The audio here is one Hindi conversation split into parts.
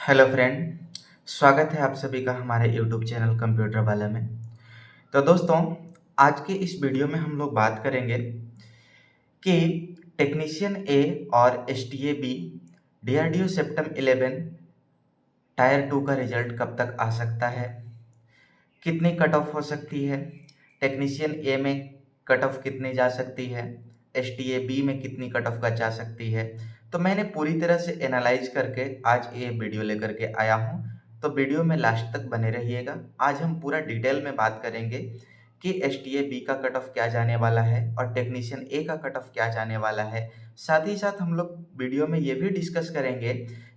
हेलो फ्रेंड, स्वागत है आप सभी का हमारे यूट्यूब चैनल कंप्यूटर वाला में। तो दोस्तों, आज के इस वीडियो में हम लोग बात करेंगे कि टेक्नीशियन ए और S T A B DRDO CEPTAM 11 tier 2 का रिजल्ट कब तक आ सकता है, कितनी कट ऑफ हो सकती है, टेक्नीशियन ए में कट ऑफ कितनी जा सकती है, एस टी ए बी में कितनी कट ऑफ का जा सकती है। तो मैंने पूरी तरह से एनालाइज करके आज ये वीडियो लेकर के आया हूँ। तो वीडियो में लास्ट तक बने रहिएगा। आज हम पूरा डिटेल में बात करेंगे कि एस टी ए बी का कट ऑफ क्या जाने वाला है और टेक्नीशियन ए का कट ऑफ क्या जाने वाला है। साथ ही साथ हम लोग वीडियो में ये भी डिस्कस करेंगे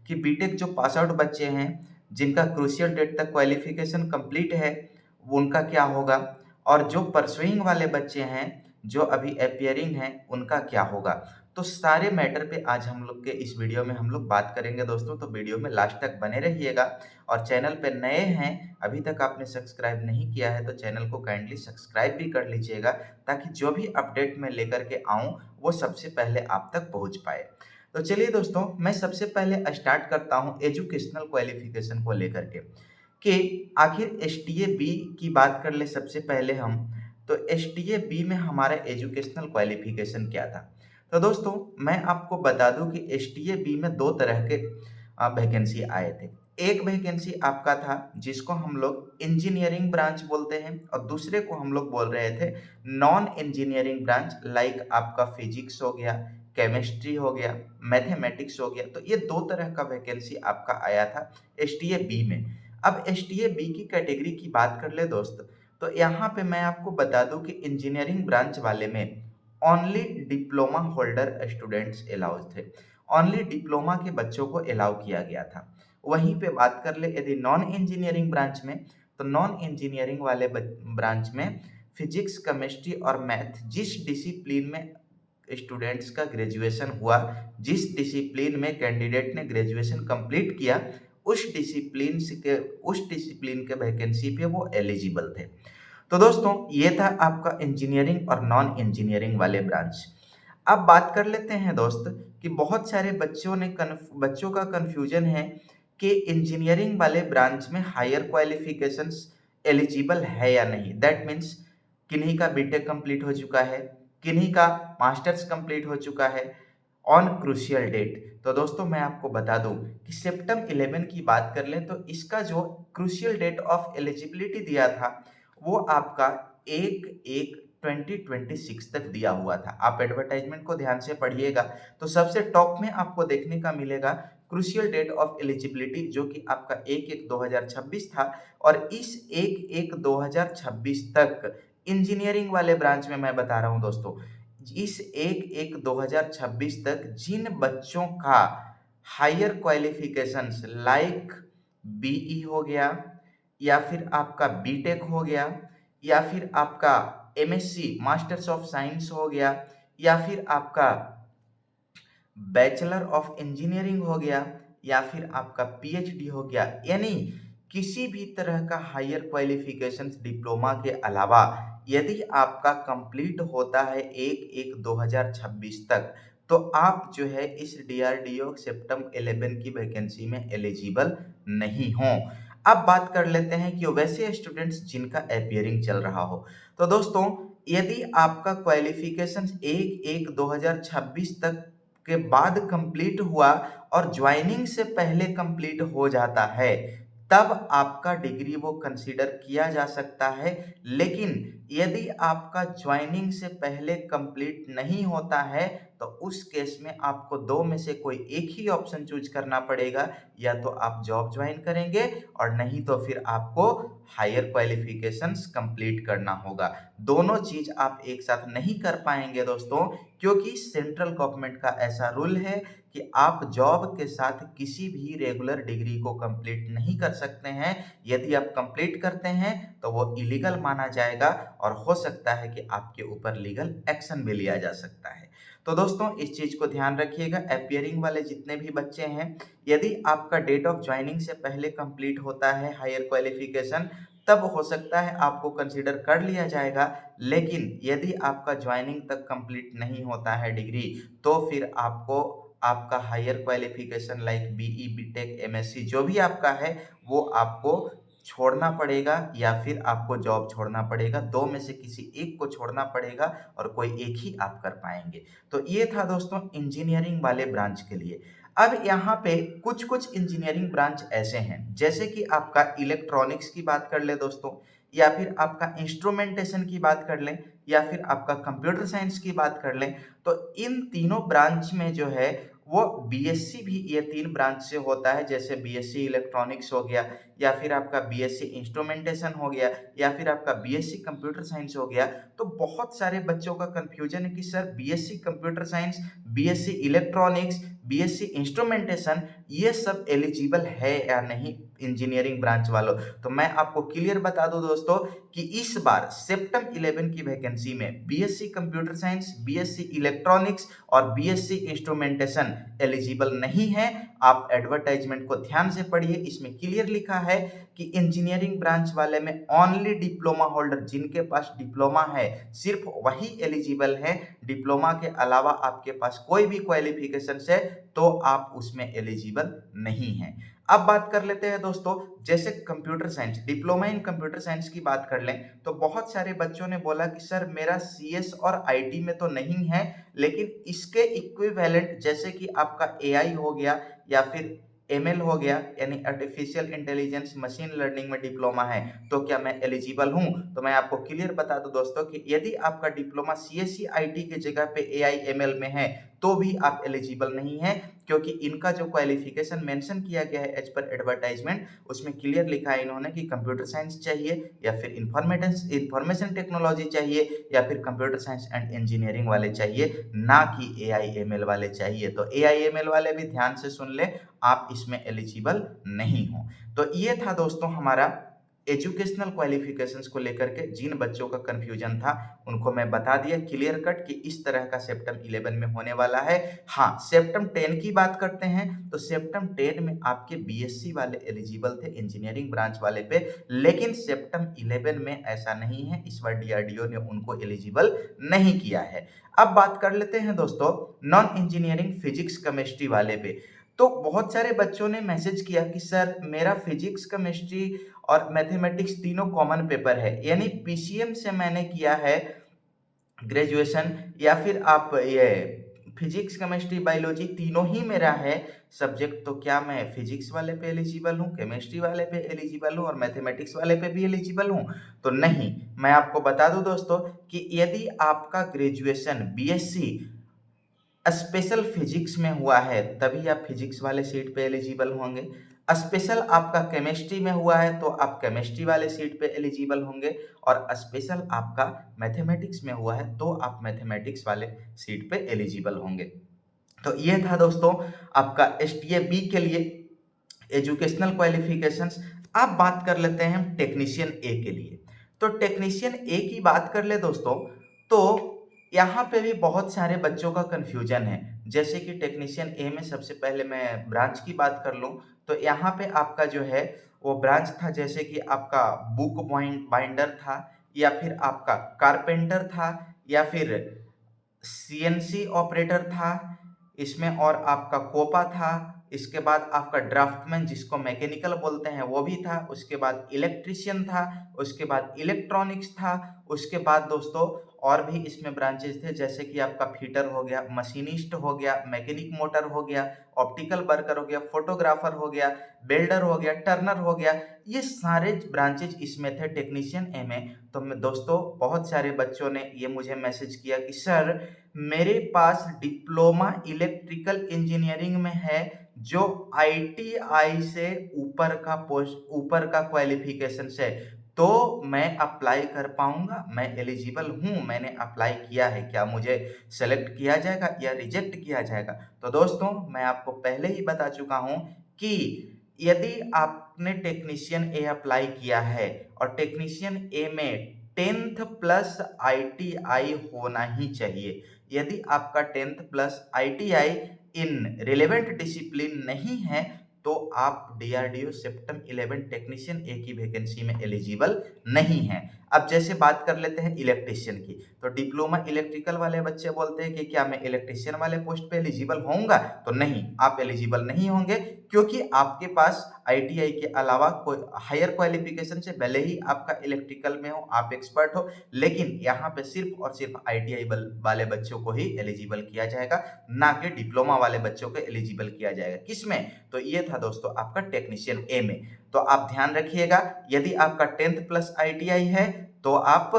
कि बीटेक जो पास आउट बच्चे हैं जिनका क्रूशियल डेट तक क्वालिफिकेशन कंप्लीट है उनका क्या होगा, और जो परसुइंग वाले बच्चे हैं जो अभी अपियरिंग हैं उनका क्या होगा। तो सारे मैटर पे आज हम लोग के इस वीडियो में हम लोग बात करेंगे दोस्तों। तो वीडियो में लास्ट तक बने रहिएगा और चैनल पे नए हैं, अभी तक आपने सब्सक्राइब नहीं किया है तो चैनल को काइंडली सब्सक्राइब भी कर लीजिएगा ताकि जो भी अपडेट मैं लेकर के आऊँ वो सबसे पहले आप तक पहुँच पाए। तो चलिए दोस्तों, मैं सबसे पहले स्टार्ट करता हूँ एजुकेशनल क्वालिफिकेशन को लेकर के कि आखिर एस टी ए बी की बात कर ले सबसे पहले हम। तो एस टी ए बी में हमारा एजुकेशनल क्वालिफिकेशन क्या था। तो दोस्तों, मैं आपको बता दूं कि एस टी ए बी में दो तरह के वैकेंसी आए थे। एक वैकेंसी आपका था जिसको हम लोग इंजीनियरिंग ब्रांच बोलते हैं और दूसरे को हम लोग बोल रहे थे नॉन इंजीनियरिंग ब्रांच, लाइक आपका फिजिक्स हो गया, केमिस्ट्री हो गया, मैथमेटिक्स हो गया। तो ये दो तरह का वैकेंसी आपका आया था एस टी ए बी में। अब एस टी ए बी की कैटेगरी की बात कर ले दोस्त, तो यहाँ पे मैं आपको बता दूं कि इंजीनियरिंग ब्रांच वाले में only diploma holder students allowed थे। ओनली डिप्लोमा के बच्चों को अलाउ किया गया था। वहीं पे बात कर ले यदि नॉन इंजीनियरिंग ब्रांच में, तो नॉन इंजीनियरिंग वाले ब्रांच में फिजिक्स, केमिस्ट्री और मैथ जिस डिसिप्लिन में स्टूडेंट्स का ग्रेजुएशन हुआ, जिस डिसिप्लिन में कैंडिडेट ने ग्रेजुएशन कंप्लीट किया, उस डिसिप्लिन के वैकेंसी पे वो एलिजिबल थे। तो दोस्तों, ये था आपका इंजीनियरिंग और नॉन इंजीनियरिंग वाले ब्रांच। अब बात कर लेते हैं दोस्त कि बहुत सारे बच्चों का कन्फ्यूजन है कि इंजीनियरिंग वाले ब्रांच में हायर क्वालिफिकेशंस एलिजिबल है या नहीं। दैट मीन्स किन्हीं का बीटेक कंप्लीट हो चुका है, किन्हीं का मास्टर्स कंप्लीट हो चुका है ऑन क्रूशियल डेट। तो दोस्तों, मैं आपको बता दूं कि सेप्टम 11 की बात कर लें तो इसका जो क्रूशियल डेट ऑफ एलिजिबिलिटी दिया था वो आपका 1/1/2026 तक दिया हुआ था। आप एडवर्टाइजमेंट को ध्यान से पढ़िएगा तो सबसे टॉप में आपको देखने का मिलेगा क्रूशियल डेट ऑफ एलिजिबिलिटी, जो कि आपका 1/1/2026 था। और इस 1/1/2026 तक इंजीनियरिंग वाले ब्रांच में मैं बता रहा हूं दोस्तों, इस 1/1/2026 तक जिन बच्चों का हायर क्वालिफिकेशंस लाइक बीई हो गया, या फिर आपका बीटेक हो गया, या फिर आपका एमएससी मास्टर्स ऑफ साइंस हो गया, या फिर आपका बैचलर ऑफ इंजीनियरिंग हो गया, या फिर आपका पीएचडी हो गया, यानी किसी भी तरह का हायर क्वालिफिकेशन डिप्लोमा के अलावा यदि आपका कंप्लीट होता है 1/1/2026 तक, तो आप जो है इस डीआरडीओ सेप्टम 11 की वैकेंसी में एलिजिबल नहीं हो। अब बात कर लेते हैं कि वैसे स्टूडेंट्स जिनका अपियरिंग चल रहा हो। तो दोस्तों, यदि आपका क्वालिफिकेशन 1/1/2026 तक के बाद कंप्लीट हुआ और ज्वाइनिंग से पहले कंप्लीट हो जाता है, तब आपका डिग्री वो कंसीडर किया जा सकता है। लेकिन यदि आपका ज्वाइनिंग से पहले कंप्लीट नहीं होता है तो उस केस में आपको दो में से कोई एक ही ऑप्शन चूज करना पड़ेगा। या तो आप जॉब ज्वाइन करेंगे और नहीं तो फिर आपको हायर क्वालिफिकेशंस कंप्लीट करना होगा। दोनों चीज आप एक साथ नहीं कर पाएंगे दोस्तों, क्योंकि सेंट्रल गवर्नमेंट का ऐसा रूल है कि आप जॉब के साथ किसी भी रेगुलर डिग्री को कंप्लीट नहीं कर सकते हैं। यदि आप कंप्लीट करते हैं तो वो इलीगल माना जाएगा और हो सकता है कि आपके ऊपर लीगल एक्शन भी लिया जा सकता है। तो दोस्तों, इस चीज को ध्यान रखिएगा। अपियरिंग वाले जितने भी बच्चे हैं, यदि आपका डेट ऑफ ज्वाइनिंग से पहले कंप्लीट होता है हायर क्वालिफिकेशन, तब हो सकता है आपको कंसीडर कर लिया जाएगा। लेकिन यदि आपका ज्वाइनिंग तक कंप्लीट नहीं होता है डिग्री, तो फिर आपको आपका higher qualification like BE, BTech, MSc जो भी आपका है वो आपको छोड़ना पड़ेगा या फिर आपको जॉब छोड़ना पड़ेगा। 2 में से किसी एक को छोड़ना पड़ेगा और कोई एक ही आप कर पाएँगे। तो ये था दोस्तों इंजीनियरिंग वाले ब्रांच के लिए। अब यहाँ पे कुछ-कुछ इंजीनियरिंग ब्रांच ऐसे हैं, जैसे कि आपका इलेक्ट्रॉनिक्स की बात कर लें दोस्तों, या फिर आपका इंस्ट्रूमेंटेशन की बात कर लें, या फिर आपका कंप्यूटर साइंस की बात कर लें। तो इन तीनों ब्रांच में जो है वो बीएससी भी ये 3 ब्रांच से होता है, जैसे बीएससी इलेक्ट्रॉनिक्स हो गया, या फिर आपका बीएससी इंस्ट्रूमेंटेशन हो गया, या फिर आपका बीएससी कंप्यूटर साइंस हो गया। तो बहुत सारे बच्चों का कंफ्यूजन है कि sir BSc computer science, BSc electronics, BSc instrumentation ये सब एलिजिबल है या नहीं इंजीनियरिंग ब्रांच वालों। तो मैं आपको क्लियर बता दूं दोस्तों कि इस बार सेप्टम 11 की वैकेंसी में BSc computer science, BSc electronics और बीएससी इंस्ट्रूमेंटेशन एलिजिबल नहीं है। आप एडवर्टाइजमेंट को ध्यान से पढ़िए, इसमें क्लियर लिखा है कि इंजीनियरिंग ब्रांच वाले में ओनली डिप्लोमा होल्डर, जिनके पास डिप्लोमा है सिर्फ वही एलिजिबल है। डिप्लोमा के अलावा आपके पास कोई भी क्वालिफिकेशन है तो आप उसमें एलिजिबल नहीं है। अब बात कर लेते हैं दोस्तों, जैसे computer science, diploma in computer science की बात कर लें तो बहुत सारे बच्चों ने बोला कि सर मेरा सीएस और आईटी में तो नहीं है, लेकिन इसके इक्विवेलेंट जैसे कि आपका एआई हो गया या फिर एमएल हो गया, यानी आर्टिफिशियल इंटेलिजेंस मशीन लर्निंग में डिप्लोमा है, तो क्या मैं एलिजिबल हूं? तो मैं आपको क्लियर बता दूं दोस्तों कि यदि आपका डिप्लोमा सीएससी आईटी की जगह पे एआई एमएल में है तो भी आप एलिजिबल नहीं है, क्योंकि इनका जो क्वालिफिकेशन मेंशन किया गया है एज पर एडवर्टाइजमेंट उसमें क्लियर लिखा है इन्होंने कि कंप्यूटर साइंस चाहिए या फिर इंफॉर्मेशन टेक्नोलॉजी चाहिए या फिर कंप्यूटर साइंस एंड इंजीनियरिंग वाले चाहिए, ना कि एआईएमएल वाले चाहिए। तो एआईएमएल वाले भी ध्यान से सुन ले, आप इसमें एलिजिबल नहीं हो। तो ये था दोस्तों हमारा एजुकेशनल क्वालिफिकेशंस को लेकर के जिन बच्चों का कंफ्यूजन था उनको मैं बता दिया क्लियर कट कि इस तरह का सेप्टम 11 में होने वाला है। हाँ, सेप्टम 10 की बात करते हैं तो सेप्टम 10 में आपके बीएससी वाले एलिजिबल थे इंजीनियरिंग ब्रांच वाले पे, लेकिन सेप्टम 11 में ऐसा नहीं है, इस बार डीआरडीओ ने उनको एलिजिबल नहीं किया है। अब बात कर लेते हैं दोस्तों नॉन इंजीनियरिंग फिजिक्स केमिस्ट्री वाले पे। तो बहुत सारे बच्चों ने मैसेज किया कि सर मेरा फिजिक्स केमिस्ट्री और मैथमेटिक्स तीनों कॉमन पेपर है, यानी पीसीएम से मैंने किया है ग्रेजुएशन, या फिर आप ये फिजिक्स केमिस्ट्री बायोलॉजी तीनों ही मेरा है सब्जेक्ट, तो क्या मैं फिजिक्स वाले पे एलिजिबल हूँ, केमिस्ट्री वाले पे एलिजिबल हूँ और मैथमेटिक्स वाले पे भी एलिजिबल हूँ? तो नहीं, मैं आपको बता दूं दोस्तों कि यदि आपका ग्रेजुएशन बीएससी स्पेशल फिजिक्स में हुआ है तभी आप फिजिक्स वाले सीट पे एलिजिबल होंगे। स्पेशल आपका केमिस्ट्री में हुआ है तो आप केमिस्ट्री वाले सीट पे एलिजिबल होंगे, और स्पेशल आपका मैथमेटिक्स में हुआ है तो आप मैथमेटिक्स वाले सीट पे एलिजिबल होंगे। तो ये था दोस्तों आपका एसटीए बी के लिए एजुकेशनल क्वालिफिकेशंस। अब बात कर लेते हैं हम टेक्नीशियन ए के लिए। तो टेक्नीशियन ए की बात कर ले दोस्तों, तो यहाँ पे भी बहुत सारे बच्चों का कंफ्यूजन है। जैसे कि टेक्नीशियन ए में सबसे पहले मैं ब्रांच की बात कर लूँ तो यहाँ पे आपका जो है वो ब्रांच था, जैसे कि आपका बुक बाइंडर था, या फिर आपका कारपेंटर था, या फिर सीएनसी ऑपरेटर था इसमें, और आपका कोपा था। इसके बाद आपका ड्राफ्टमैन जिसको मैकेनिकल बोलते हैं वो भी था, उसके बाद इलेक्ट्रिशियन था, उसके बाद इलेक्ट्रॉनिक्स था, उसके बाद दोस्तों और भी इसमें ब्रांचेस थे, जैसे कि आपका फिटर हो गया, मशीनिस्ट हो गया, मैकेनिक मोटर हो गया, ऑप्टिकल वर्कर हो गया, फोटोग्राफर हो गया, बेल्डर हो गया, टर्नर हो गया। ये सारे ब्रांचेज इसमें थे टेक्नीशियन ए में। तो दोस्तों बहुत सारे बच्चों ने ये मुझे मैसेज किया कि सर मेरे पास डिप्लोमा इलेक्ट्रिकल इंजीनियरिंग में है जो आईटीआई से ऊपर का क्वालिफिकेशन है, तो मैं अप्लाई कर पाऊंगा, मैं एलिजिबल हूं, मैंने अप्लाई किया है, क्या मुझे सेलेक्ट किया जाएगा या रिजेक्ट किया जाएगा? तो दोस्तों मैं आपको पहले ही बता चुका हूं कि यदि आपने टेक्नीशियन ए अप्लाई किया है और टेक्नीशियन ए में 10th प्लस आईटीआई होना ही चाहिए। यदि आपका 10th प्लस आईटीआई इन रिलेवेंट डिसिप्लिन नहीं है तो आप डीआरडीओ सेप्टम 11 टेक्नीशियन ए की वैकेंसी में एलिजिबल नहीं हैं। अब जैसे बात कर लेते हैं इलेक्ट्रीशियन की, तो डिप्लोमा इलेक्ट्रिकल वाले बच्चे बोलते हैं कि क्या मैं इलेक्ट्रीशियन वाले पोस्ट पे एलिजिबल होऊंगा? तो नहीं, आप एलिजिबल नहीं होंगे, क्योंकि आपके पास आईटीआई के अलावा कोई हायर क्वालिफिकेशन से, भले ही आपका इलेक्ट्रिकल में हो, आप एक्सपर्ट हो, लेकिन यहाँ पे सिर्फ और सिर्फ आईटीआई वाले बच्चों को ही एलिजिबल किया जाएगा, ना कि डिप्लोमा वाले बच्चों को एलिजिबल किया जाएगा। किसमें? तो ये था दोस्तों आपका टेक्नीशियन ए में। तो आप ध्यान रखिएगा, यदि आपका 10th प्लस आईटीआई है तो आप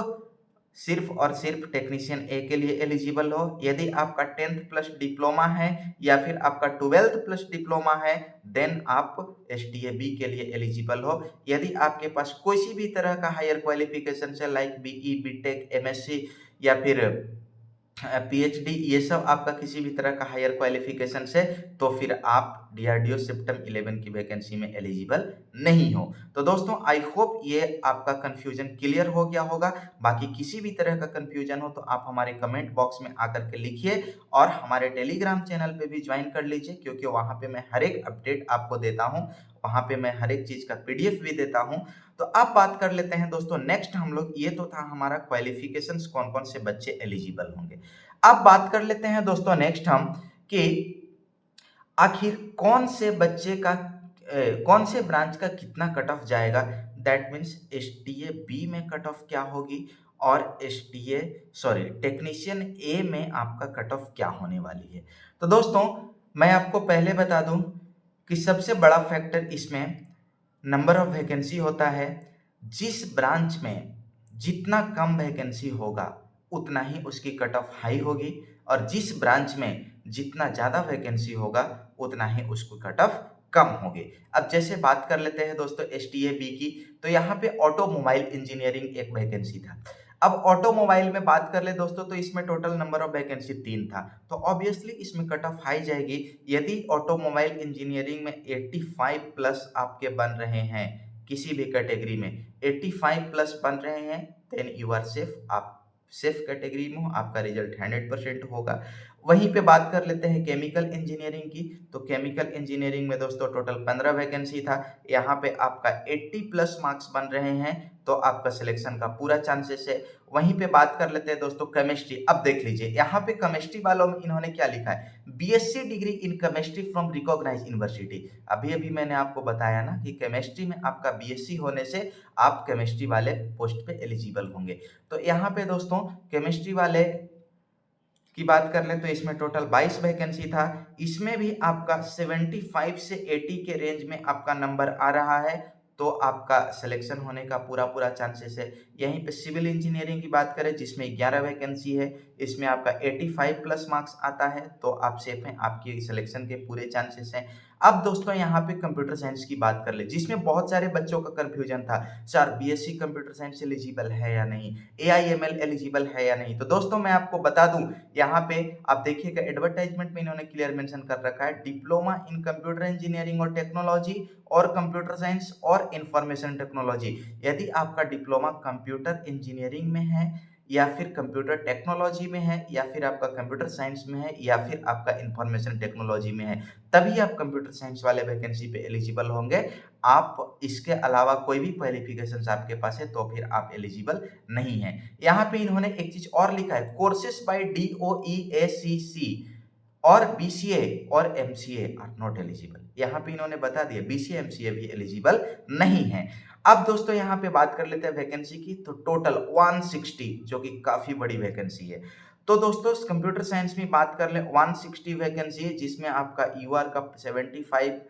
सिर्फ और सिर्फ टेक्नीशियन ए के लिए एलिजिबल हो। यदि आपका 10th प्लस डिप्लोमा है या फिर आपका 12th प्लस डिप्लोमा है, देन आप एसटीए बी के लिए एलिजिबल हो। यदि आपके पास कोई भी तरह का हायर क्वालिफिकेशन है, लाइक बीई, बीटेक, एमएससी या फिर पीएचडी, ये सब आपका किसी भी तरह का हायर क्वालिफिकेशन से, तो फिर आप डीआरडीओ सेप्टम 11 की वैकेंसी में एलिजिबल नहीं हो। तो दोस्तों आई होप ये आपका कंफ्यूजन क्लियर हो गया होगा। बाकी किसी भी तरह का कंफ्यूजन हो तो आप हमारे कमेंट बॉक्स में आकर के लिखिए, और हमारे टेलीग्राम चैनल पे भी ज्वाइन कर लीजिए, क्योंकि वहाँ पे मैं हर एक अपडेट आपको देता हूँ, वहाँ पे मैं हर एक चीज़ का पीडीएफ भी देता हूँ। तो अब बात कर लेते हैं दोस्तों नेक्स्ट हम लोग, ये तो था हमारा क्वालिफिकेशंस, कौन कौन से बच्चे एलिजिबल होंगे। अब बात कर लेते हैं दोस्तों नेक्स्ट हम कि आखिर कौन से बच्चे का कौन से ब्रांच का कितना कट ऑफ जाएगा। दैट मीन्स एसटीए बी में कट ऑफ क्या होगी, और एसटीए सॉरी टेक्नीशियन ए में आपका कट ऑफ क्या होने वाली है। तो दोस्तों मैं आपको पहले बता दूं कि सबसे बड़ा फैक्टर इसमें नंबर ऑफ वैकेंसी होता है। जिस ब्रांच में जितना कम वैकेंसी होगा उतना ही उसकी कट ऑफ हाई होगी, और जिस ब्रांच में जितना ज़्यादा वैकेंसी होगा उतना ही उसको कट ऑफ कम होगी। अब जैसे बात कर लेते हैं दोस्तों एसटीए बी की, तो यहाँ पे ऑटोमोबाइल इंजीनियरिंग एक वैकेंसी था। अब ऑटोमोबाइल में बात कर ले दोस्तों, तो इसमें टोटल नंबर ऑफ वैकेंसी 3 था, तो ऑब्वियसली इसमें कट ऑफ हाई जाएगी। यदि ऑटोमोबाइल इंजीनियरिंग में 85 प्लस आपके बन रहे हैं, किसी भी कैटेगरी में 85 प्लस बन रहे हैं, देन यू आर सेफ, आप सेफ कैटेगरी में हो, आपका रिजल्ट 100% होगा। वहीं पे बात कर लेते हैं केमिकल इंजीनियरिंग की, तो केमिकल इंजीनियरिंग में दोस्तों टोटल 15 वैकेंसी था। यहाँ पे आपका 80 प्लस मार्क्स बन रहे हैं, तो आपका सिलेक्शन का पूरा चांसेस है। वहीं पे बात कर लेते हैं दोस्तों केमिस्ट्री। अब देख लीजिए यहाँ पे केमिस्ट्री वालों में इन्होंने क्या लिखा है, BSc degree in chemistry from recognised university. अभी अभी मैंने आपको बताया ना कि केमिस्ट्री में आपका बीएससी होने से आप केमिस्ट्री वाले पोस्ट पे एलिजिबल होंगे। तो यहाँ पे दोस्तों केमिस्ट्री वाले की बात कर ले तो इसमें टोटल 22 वैकेंसी था। इसमें भी आपका 75 से 80 के रेंज में आपका नंबर आ रहा है, तो आपका सिलेक्शन होने का पूरा पूरा चांसेस है। यहीं पे सिविल इंजीनियरिंग की बात करें जिसमें 11 वैकेंसी है, इसमें आपका 85 प्लस मार्क्स आता है, तो आप सेफ हैं, आपकी सिलेक्शन के पूरे चांसेस हैं। अब दोस्तों यहाँ पे कंप्यूटर साइंस की बात कर ले, जिसमें बहुत सारे बच्चों का कंफ्यूजन था, sir BSc computer science eligible है या नहीं, एआईएमएल एलिजिबल है या नहीं। तो दोस्तों मैं आपको बता दूं, यहाँ पे आप देखिएगा एडवर्टाइजमेंट में इन्होंने क्लियर मेंशन कर रखा है, डिप्लोमा इन कंप्यूटर इंजीनियरिंग और टेक्नोलॉजी और कंप्यूटर साइंस और इंफॉर्मेशन टेक्नोलॉजी। यदि आपका डिप्लोमा कंप्यूटर इंजीनियरिंग में है या फिर कंप्यूटर टेक्नोलॉजी में है या फिर आपका कंप्यूटर साइंस में है या फिर आपका इंफॉर्मेशन टेक्नोलॉजी में है, तभी आप कंप्यूटर साइंस वाले वैकेंसी पे एलिजिबल होंगे। आप इसके अलावा कोई भी क्वालिफिकेशन आपके पास है तो फिर आप एलिजिबल नहीं है। यहाँ पे इन्होंने एक चीज और लिखा है, कोर्सेज बाय DOEACC और बीसीए और एमसीए आर नॉट एलिजिबल। यहाँ पे इन्होंने बता दिया बीसीए एमसीए भी एलिजिबल नहीं है। अब दोस्तों यहाँ पे बात कर लेते हैं वैकेंसी की, तो टोटल 160, जो कि काफी बड़ी वैकेंसी है। तो दोस्तों कंप्यूटर साइंस में बात कर ले 160 वैकेंसी है, जिसमें आपका यूआर का 75,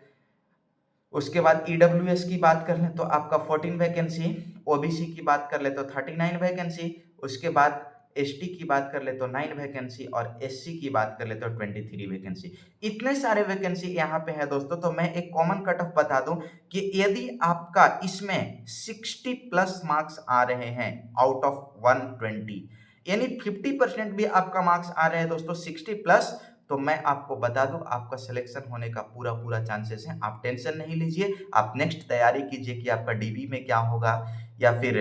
उसके बाद ईडब्ल्यूएस की बात कर लें तो आपका 14 वैकेंसी, ओबीसी की बात कर ले तो 39 वैकेंसी, उसके बाद एसटी की बात कर ले तो 9 वैकेंसी और एससी की बात कर ले तो 23 वैकेंसी। इतने सारे वैकेंसी यहाँ पे है दोस्तों। तो मैं एक कॉमन कट ऑफ बता दूं कि यदि आपका इसमें 60 प्लस मार्क्स आ रहे हैं आउट ऑफ 120, यानी 50% भी आपका मार्क्स आ रहे हैं दोस्तों 60 प्लस, तो मैं आपको बता दूं आपका सिलेक्शन होने का पूरा पूरा चांसेस है। आप टेंशन नहीं लीजिए, आप नेक्स्ट तैयारी कीजिए कि आपका डीबी में क्या होगा या फिर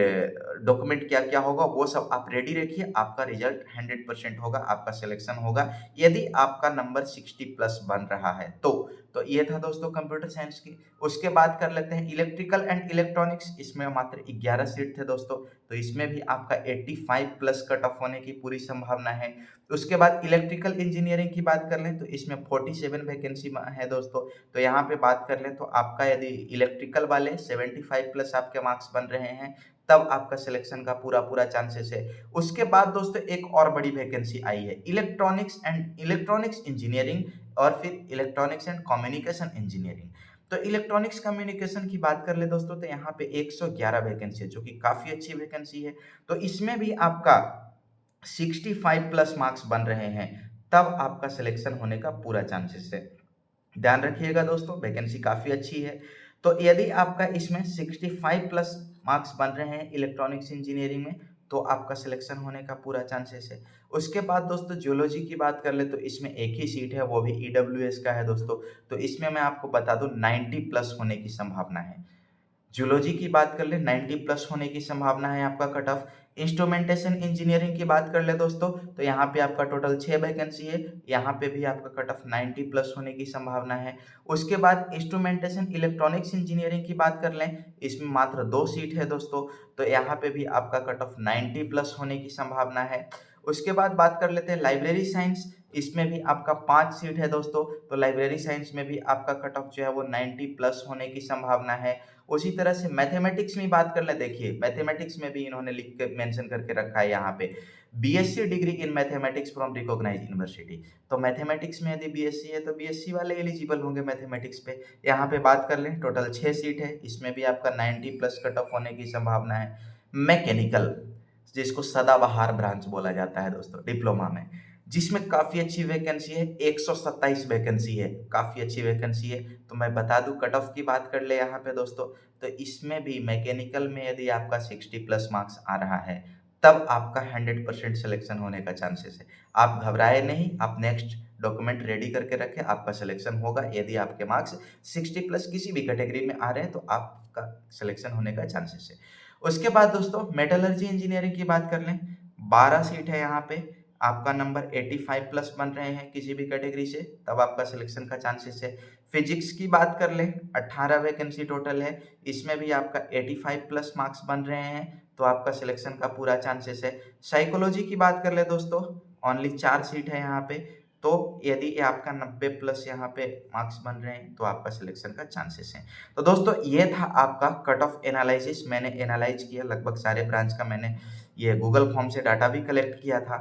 डॉक्यूमेंट क्या क्या होगा, वो सब आप रेडी रखिए। आपका रिजल्ट 100% होगा, आपका सिलेक्शन होगा। यदि आपका नंबर 60 प्लस बन रहा है तो तो ये था दोस्तों कंप्यूटर साइंस की। उसके बाद कर लेते हैं इलेक्ट्रिकल एंड इलेक्ट्रॉनिक्स, इसमें मात्र 11 सीट थे दोस्तों, तो इसमें भी आपका 85 प्लस कट ऑफ होने की पूरी संभावना है। उसके बाद इलेक्ट्रिकल इंजीनियरिंग की बात कर लें तो इसमें 47 वैकेंसी है दोस्तों, तो यहाँ पे बात कर लें तो आपका यदि इलेक्ट्रिकल वाले 75 प्लस आपके मार्क्स बन रहे हैं, तब आपका सिलेक्शन का पूरा चांसेस है। उसके बाद दोस्तों एक और बड़ी वैकेंसी आई है इलेक्ट्रॉनिक्स इंजीनियरिंग और फिर इलेक्ट्रॉनिक्स एंड कम्युनिकेशन इंजीनियरिंग। तो इलेक्ट्रॉनिक्स कम्युनिकेशन की बात कर ले दोस्तों तो यहाँ पे 111 वैकेंसी है, जो कि काफी अच्छी वैकेंसी है। तो इसमें भी आपका 65 प्लस मार्क्स बन रहे हैं, तब आपका सिलेक्शन होने का पूरा चांसेस है। ध्यान रखिएगा दोस्तों, वैकेंसी काफ़ी अच्छी है। तो यदि आपका इसमें 65 प्लस मार्क्स बन रहे हैं इलेक्ट्रॉनिक्स इंजीनियरिंग में, तो आपका सिलेक्शन होने का पूरा चांसेस है। उसके बाद दोस्तों जियोलॉजी की बात कर ले तो इसमें एक ही सीट है, वो भी ईडब्ल्यूएस का है दोस्तों। तो इसमें मैं आपको बता दूं 90 प्लस होने की संभावना है। जूलॉजी की बात कर ले 90 प्लस होने की संभावना है आपका कट ऑफ। इंस्ट्रूमेंटेशन इंजीनियरिंग की बात कर ले दोस्तों तो यहाँ पे आपका टोटल 6 वैकेंसी है, यहाँ पे भी आपका कट ऑफ 90 प्लस होने की संभावना है। उसके बाद इंस्ट्रूमेंटेशन इलेक्ट्रॉनिक्स इंजीनियरिंग की बात कर लें, इसमें मात्र 2 सीट है दोस्तों, तो यहाँ पे भी आपका कट ऑफ 90 प्लस होने की संभावना है। उसके बाद बात कर लेते हैं लाइब्रेरी साइंस, इसमें भी आपका 5 सीट है दोस्तों, तो लाइब्रेरी साइंस में भी आपका कट ऑफ जो है वो 90 प्लस होने की संभावना है। उसी तरह से मैथमेटिक्स में बात कर ले, देखिए मैथमेटिक्स में भी इन्होंने लिख के मेंशन करके रखा है यहाँ पे BSc degree in mathematics from recognise university. तो मैथमेटिक्स में यदि बीएससी है तो बीएससी वाले एलिजिबल होंगे मैथमेटिक्स पे। यहाँ पे बात कर लें टोटल 6 सीट है, इसमें भी आपका 90 प्लस कट ऑफ होने की संभावना है। मैकेनिकल, जिसको सदाबहार ब्रांच बोला जाता है दोस्तों डिप्लोमा में, जिसमें काफ़ी अच्छी वैकेंसी है, 127 वैकेंसी है, काफ़ी अच्छी वैकेंसी है। तो मैं बता दूं कट ऑफ की बात कर ले यहाँ पे दोस्तों, तो इसमें भी मैकेनिकल में यदि आपका 60 प्लस मार्क्स आ रहा है, तब आपका 100% सिलेक्शन होने का चांसेस है। आप घबराए नहीं, आप नेक्स्ट डॉक्यूमेंट रेडी करके रखें, आपका सिलेक्शन होगा। यदि आपके मार्क्स 60 प्लस किसी भी कैटेगरी में आ रहे हैं तो आपका सिलेक्शन होने का चांसेस है। उसके बाद दोस्तों मेटलर्जी इंजीनियरिंग की बात कर लें, 12 सीट है यहाँ पे, आपका नंबर 85 प्लस बन रहे हैं किसी भी कैटेगरी से, तब आपका सिलेक्शन का चांसेस है। फिजिक्स की बात कर लें, 18 वैकेंसी टोटल है, इसमें भी आपका 85 प्लस मार्क्स बन रहे हैं, तो आपका सिलेक्शन का पूरा चांसेस है। साइकोलॉजी की बात कर ले दोस्तों, ओनली 4 सीट है यहाँ पे, तो यदि ये आपका 90 प्लस यहाँ पे मार्क्स बन रहे हैं तो आपका सिलेक्शन का चांसेस है। तो दोस्तों ये था आपका कट ऑफ एनालिसिस, मैंने एनालाइज किया लगभग सारे ब्रांच का, मैंने ये गूगल फॉर्म से डाटा भी कलेक्ट किया था,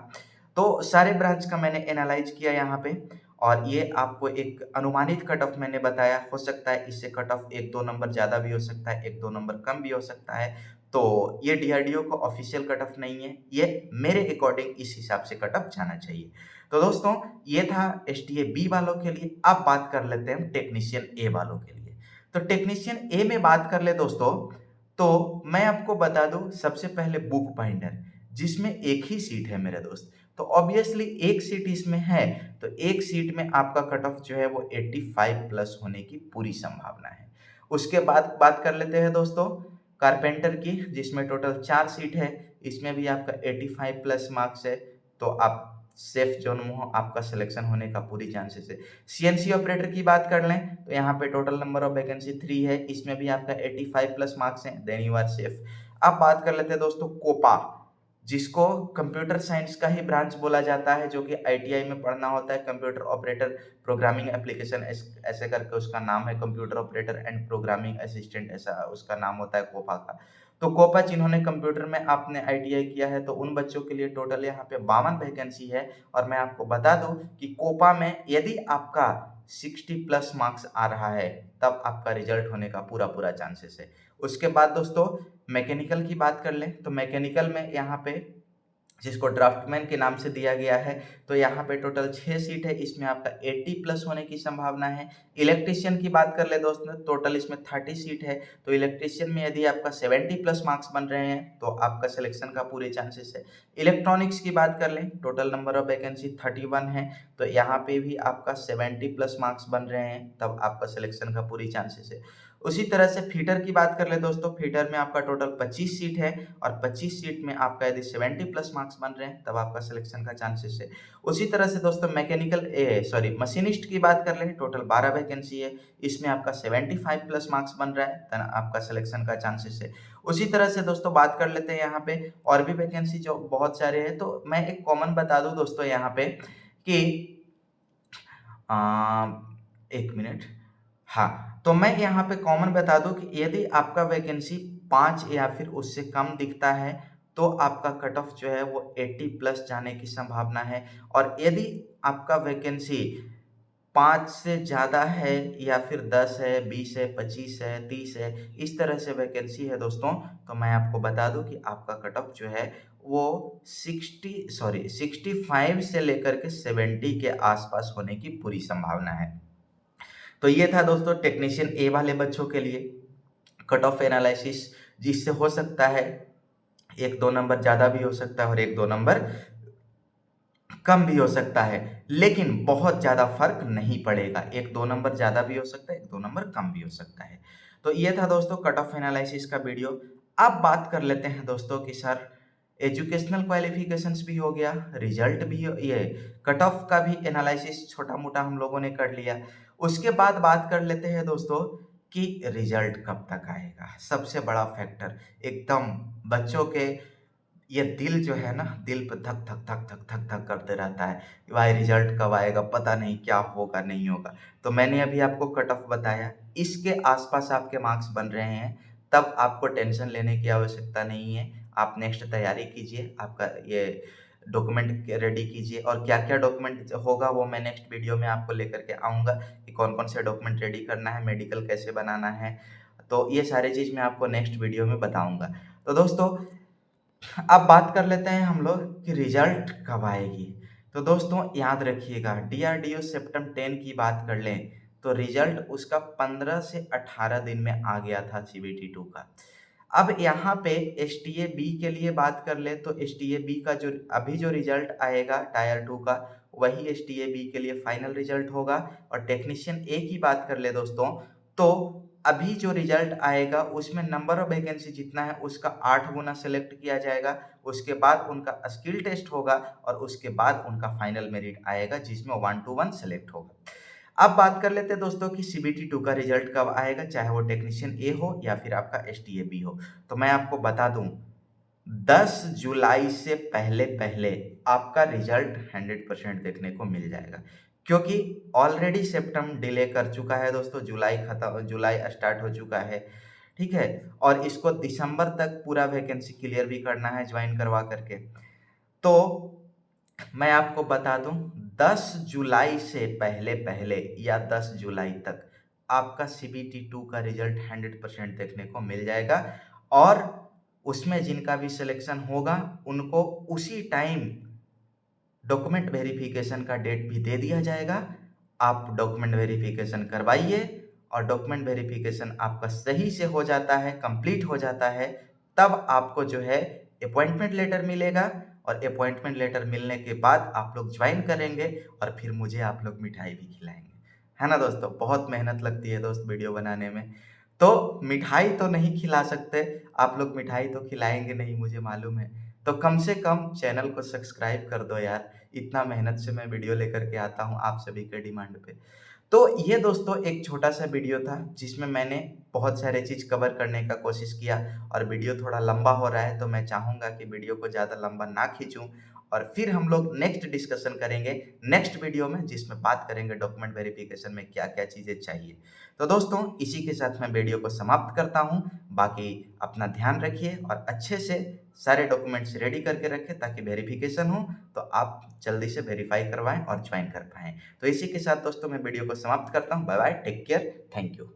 तो सारे ब्रांच का मैंने एनालाइज किया यहाँ पे, और ये आपको एक अनुमानित कट ऑफ मैंने बताया। हो सकता है इससे कट ऑफ 1-2 नंबर ज़्यादा भी हो सकता है, 1-2 नंबर कम भी हो सकता है। तो ये डीआरडीओ का ऑफिशियल कट ऑफ नहीं है, ये मेरे अकॉर्डिंग इस हिसाब से कट ऑफ जाना चाहिए। तो दोस्तों ये था एसटीए बी वालों के लिए। अब बात कर लेते हैं टेक्नीशियन ए वालों के लिए। तो टेक्नीशियन ए में बात कर ले दोस्तों, तो मैं आपको बता दूं सबसे पहले बुक बाइंडर, जिसमें एक ही सीट है मेरे दोस्त, तो ऑब्वियसली एक सीट इसमें है, तो एक सीट में आपका कट ऑफ जो है वो 85 प्लस होने की पूरी संभावना है। उसके बाद बात कर लेते हैं दोस्तों कारपेंटर की, जिसमें टोटल 4 सीट है, इसमें भी आपका 85 प्लस मार्क्स है, तो आप सेफ जोन में हो, आपका सिलेक्शन होने का पूरी चांसेस है। सीएनसी ऑपरेटर की बात कर लें तो यहाँ पे टोटल नंबर ऑफ वैकेंसी 3 है, इसमें भी आपका 85 प्लस मार्क्स हैं, देन यू आर सेफ। अब बात कर लेते हैं दोस्तों कोपा, जिसको कंप्यूटर साइंस का ही ब्रांच बोला जाता है, जो कि आईटीआई में पढ़ना होता है, कंप्यूटर ऑपरेटर प्रोग्रामिंग एप्लीकेशन ऐसे करके उसका नाम है, computer operator and programming assistant ऐसा उसका नाम होता है कोपा का। तो कोपा जिन्होंने कंप्यूटर में आपने आईटीआई किया है, तो उन बच्चों के लिए टोटल यहाँ पे 52 वैकेंसी है। और मैं आपको बता दूं कि कोपा में यदि आपका 60 प्लस मार्क्स आ रहा है, तब आपका रिजल्ट होने का पूरा चांसेस है। उसके बाद दोस्तों मैकेनिकल की बात कर लें, तो मैकेनिकल में यहाँ पे जिसको ड्राफ्टमैन के नाम से दिया गया है, तो यहाँ पे टोटल 6 सीट है, इसमें आपका 80 प्लस होने की संभावना है। इलेक्ट्रीशियन की बात कर ले दोस्तों, टोटल इसमें 30 सीट है, तो इलेक्ट्रीशियन में यदि आपका 70 प्लस मार्क्स बन रहे हैं तो आपका सिलेक्शन का पूरे चांसेस है। इलेक्ट्रॉनिक्स की बात कर लें, टोटल नंबर ऑफ वैकेंसी 31 है, तो यहाँ पे भी आपका 70 प्लस मार्क्स बन रहे हैं, तब आपका सिलेक्शन का पूरी चांसेस है। उसी तरह से फीटर की बात कर ले दोस्तों, फीटर में आपका टोटल 25 सीट है और 25 सीट में आपका यदि 70 प्लस मार्क्स बन रहे हैं तब आपका सिलेक्शन का चांसेस है। उसी तरह से दोस्तों मशीनिस्ट की बात कर लें, टोटल 12 वैकेंसी है, इसमें आपका 75 प्लस मार्क्स बन रहा है तब आपका सिलेक्शन का चांसेस है। उसी तरह से दोस्तों बात कर लेते हैं यहाँ पे और भी वैकेंसी जो बहुत सारे हैं, तो मैं एक कॉमन बता दूं दोस्तों यहाँ पे कि अ, 1 मिनट। हाँ, तो मैं यहाँ पे कॉमन बता दूँ कि यदि आपका वैकेंसी 5 या फिर उससे कम दिखता है, तो आपका कट ऑफ जो है वो 80 प्लस जाने की संभावना है और यदि आपका वैकेंसी 5 से ज़्यादा है या फिर 10 है, 20 है, 25 है, 30 है, इस तरह से वैकेंसी है दोस्तों, तो मैं आपको बता दूँ कि आपका कट ऑफ जो है वो 65 से लेकर के 70 के आसपास होने की पूरी संभावना है। तो ये था दोस्तों टेक्नीशियन ए वाले बच्चों के लिए कट ऑफ एनालिसिस, जिससे हो सकता है 1-2 नंबर ज़्यादा भी हो सकता है और 1-2 नंबर कम भी हो सकता है, लेकिन बहुत ज़्यादा फ़र्क नहीं पड़ेगा। 1-2 नंबर ज़्यादा भी हो सकता है, 1-2 नंबर कम भी हो सकता है। तो ये था दोस्तों कट ऑफ एनालिसिस का वीडियो। अब बात कर लेते हैं दोस्तों कि सर एजुकेशनल क्वालिफ़िकेशंस भी हो गया, रिज़ल्ट भी हो ये कट ऑफ का भी एनालिसिस छोटा-मोटा हम लोगों ने कर लिया। उसके बाद बात कर लेते हैं दोस्तों कि रिज़ल्ट कब तक आएगा? सबसे बड़ा फैक्टर एकदम बच्चों के ये दिल जो है ना, दिल पे धक धक धक धक धक धक करते रहता है कि भाई रिजल्ट कब आएगा, पता नहीं क्या होगा नहीं होगा। तो मैंने अभी आपको कट ऑफ बताया, इसके आसपास आपके मार्क्स बन रहे हैं, तब आपको टेंशन लेने की आवश्यकता नहीं है। आप नेक्स्ट तैयारी कीजिए, आपका ये डॉक्यूमेंट रेडी कीजिए और क्या क्या डॉक्यूमेंट होगा वो मैं नेक्स्ट वीडियो में आपको लेकर के आऊँगा कि कौन कौन से डॉक्यूमेंट रेडी करना है, मेडिकल कैसे बनाना है, तो ये सारी चीज़ मैं आपको नेक्स्ट वीडियो में बताऊँगा। तो दोस्तों अब बात कर लेते हैं हम लोग कि रिजल्ट कब आएगी। तो दोस्तों याद रखिएगा डीआरडीओ सेप्टेम 10 की बात कर लें तो रिजल्ट उसका 15 से 18 दिन में आ गया था सीबीटी 2 का। अब यहाँ पे एसटीए बी के लिए बात कर लें तो एसटीए बी का जो अभी जो रिजल्ट आएगा टायर 2 का वही एसटीए बी के लिए फाइनल रिजल्ट होगा। और टेक्नीशियन ए की बात कर ले दोस्तों तो अभी जो रिजल्ट आएगा उसमें नंबर ऑफ वैकेंसी जितना है उसका 8 गुना सेलेक्ट किया जाएगा। उसके बाद उनका स्किल टेस्ट होगा और उसके बाद उनका फाइनल मेरिट आएगा जिसमें 1 टू 1 सेलेक्ट होगा। अब बात कर लेते हैं दोस्तों कि सीबीटी 2 का रिजल्ट कब आएगा, चाहे वो टेक्नीशियन ए हो या फिर आपका एसटीए बी हो। तो मैं आपको बता दूं 10 जुलाई से पहले-पहले आपका रिजल्ट 100% देखने को मिल जाएगा। क्योंकि ऑलरेडी सितंबर डिले कर चुका है दोस्तों, जुलाई स्टार्ट हो चुका है, ठीक है? और इसको दिसंबर तक पूरा वैकेंसी क्लियर भी करना है जॉइन करवा करके। तो मैं आपको बता दूं 10 जुलाई से पहले-पहले या 10 जुलाई तक आपका सीबीटी 2 का रिजल्ट 100% देखने को मिल जाएगा और उसमें जिनका भी सिलेक्शन होगा उनको उसी टाइम डॉक्यूमेंट वेरिफिकेशन का डेट भी दे दिया जाएगा। आप डॉक्यूमेंट वेरिफिकेशन करवाइए और डॉक्यूमेंट वेरिफिकेशन आपका सही से हो जाता है, कंप्लीट हो जाता है, तब आपको जो है अपॉइंटमेंट लेटर मिलेगा और अपॉइंटमेंट लेटर मिलने के बाद आप लोग ज्वाइन करेंगे और फिर मुझे आप लोग मिठाई भी खिलाएँगे। है ना दोस्तों? बहुत मेहनत लगती है दोस्त वीडियो बनाने में। तो मिठाई तो नहीं खिला सकते, आप लोग मिठाई तो खिलाएँगे नहीं मुझे मालूम है। तो कम से कम चैनल को सब्सक्राइब कर दो यार, इतना मेहनत से मैं वीडियो लेकर के आता हूँ आप सभी के डिमांड पे। तो ये दोस्तों एक छोटा-सा वीडियो था जिसमें मैंने बहुत सारे चीज़ कवर करने का कोशिश किया और वीडियो थोड़ा लंबा हो रहा है तो मैं चाहूँगा कि वीडियो को ज़्यादा लंबा ना खींचूँ और फिर हम लोग नेक्स्ट डिस्कशन करेंगे नेक्स्ट वीडियो में जिसमें बात करेंगे डॉक्यूमेंट वेरिफिकेशन में क्या-क्या चीज़ें चाहिए। तो दोस्तों इसी के साथ मैं वीडियो को समाप्त करता हूँ। बाकी अपना ध्यान रखिए और अच्छे से सारे डॉक्यूमेंट्स रेडी करके रखें ताकि वेरिफिकेशन हो तो आप जल्दी से वेरीफाई करवाएँ और ज्वाइन कर पाएँ। तो इसी के साथ दोस्तों मैं वीडियो को समाप्त करता हूँ। Bye bye, take care, thank you.